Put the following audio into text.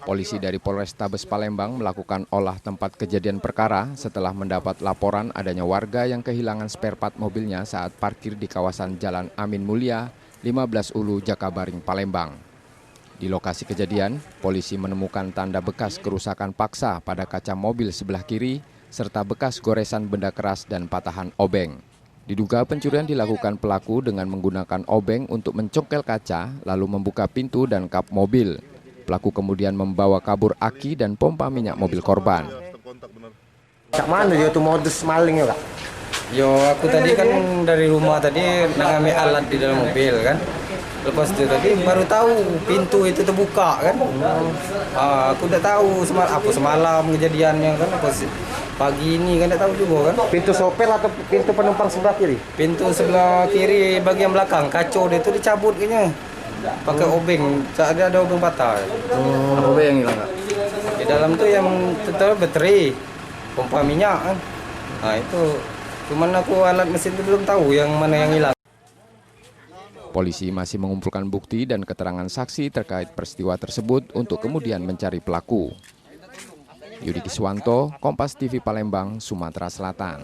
Polisi dari Polrestabes Palembang melakukan olah tempat kejadian perkara setelah mendapat laporan adanya warga yang kehilangan spare part mobilnya saat parkir di kawasan Jalan Amin Mulia, 15 Ulu, Jakabaring, Palembang. Di lokasi kejadian, polisi menemukan tanda bekas kerusakan paksa pada kaca mobil sebelah kiri, serta bekas goresan benda keras dan patahan obeng. Diduga pencurian dilakukan pelaku dengan menggunakan obeng untuk mencongkel kaca, lalu membuka pintu dan kap mobil. Pelaku kemudian membawa kabur aki dan pompa minyak mobil korban. Cak mana dia tuh modus maling ya, Kak? Yo, aku tadi kan dari rumah tadi ngambil alat di dalam mobil kan. Lepas itu tadi baru tahu pintu itu terbuka kan. Aku udah tahu semalam kejadiannya kan. Pagi ini kan udah tahu juga kan. Pintu sopir atau pintu penumpang sebelah kiri? Pintu sebelah kiri bagian belakang kacau dia itu dicabut kayaknya. Pakai obeng, ada obeng patah. Obeng yang hilang, Kak? Di dalam tuh yang tetap baterai, pompa minyak kan. Nah itu, cuman aku alat mesin itu belum tahu yang mana yang hilang. Polisi masih mengumpulkan bukti dan keterangan saksi terkait peristiwa tersebut untuk kemudian mencari pelaku. Yudi Kiswanto, Kompas TV Palembang, Sumatera Selatan.